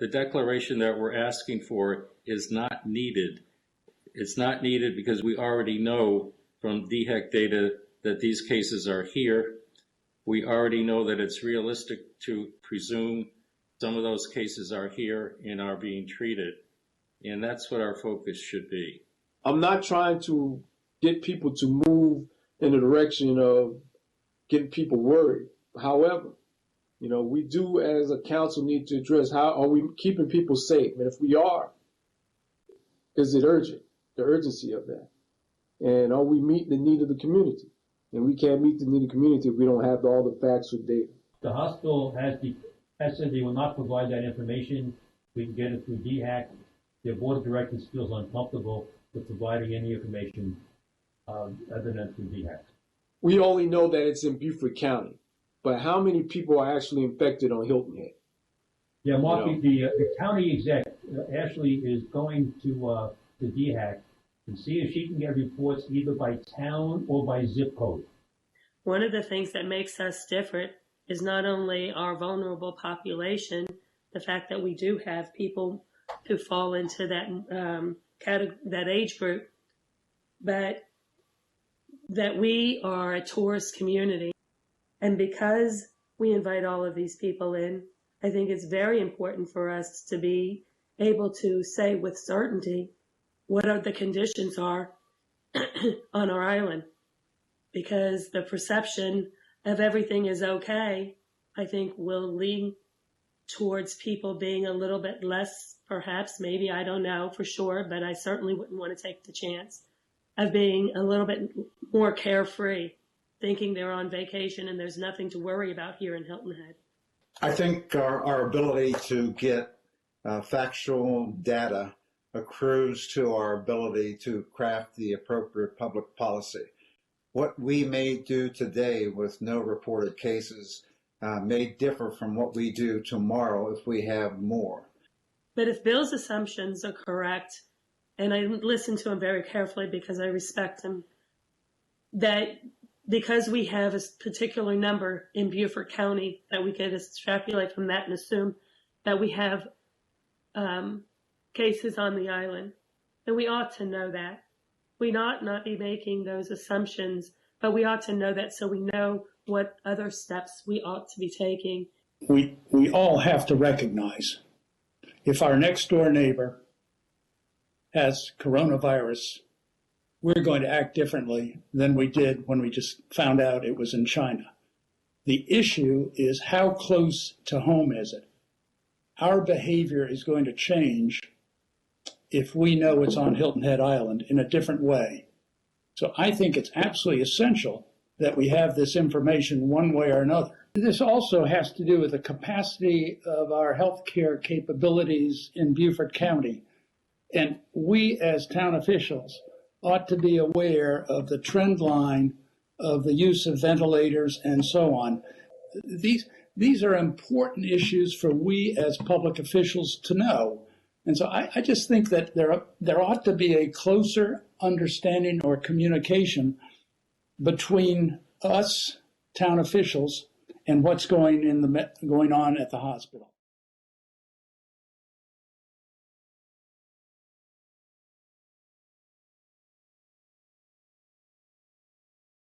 The declaration that we're asking for is not needed. It's not needed because we already know from DHEC data that these cases are here. We already know that it's realistic to presume some of those cases are here and are being treated. And that's what our focus should be. I'm not trying to get people to move in the direction of getting people worried. However, we do as a council need to address how are we keeping people safe? And if we are, is it urgent? The urgency of that. And are we meeting the need of the community? And we can't meet the need of the community if we don't have all the facts or data. The hospital has said they will not provide that information. We can get it through DHEC. Their board of directors feels uncomfortable with providing any information other than through DHEC. We only know that it's in Beaufort County, but how many people are actually infected on Hilton Head? Yeah, Mark, the county exec, Ashley, is going to DHEC and see if she can get reports either by town or by zip code. One of the things that makes us different is not only our vulnerable population, the fact that we do have people who fall into that age group, but that we are a tourist community. And because we invite all of these people in, I think it's very important for us to be able to say with certainty what the conditions are on our island, because the perception of everything is okay, I think, will lead towards people being a little bit less, perhaps, maybe, I don't know for sure, but I certainly wouldn't want to take the chance of being a little bit more carefree, thinking they're on vacation and there's nothing to worry about here in Hilton Head. I think our ability to get factual data accrues to our ability to craft the appropriate public policy. What we may do today with no reported cases may differ from what we do tomorrow if we have more. But if Bill's assumptions are correct, and I listen to him very carefully because I respect him, that because we have a particular number in Beaufort County, that we can extrapolate from that and assume that we have cases on the island, then we ought to know that. We ought not be making those assumptions, but we ought to know that so we know what other steps we ought to be taking. We all have to recognize if our next door neighbor has coronavirus, we're going to act differently than we did when we just found out it was in China. The issue is how close to home is it? Our behavior is going to change if we know it's on Hilton Head Island in a different way. So I think it's absolutely essential that we have this information one way or another. This also has to do with the capacity of our healthcare capabilities in Beaufort County. And we as town officials ought to be aware of the trend line of the use of ventilators and so on. These are important issues for we as public officials to know. And so I just think that there ought to be a closer understanding or communication between us, town officials, and what's going on at the hospital.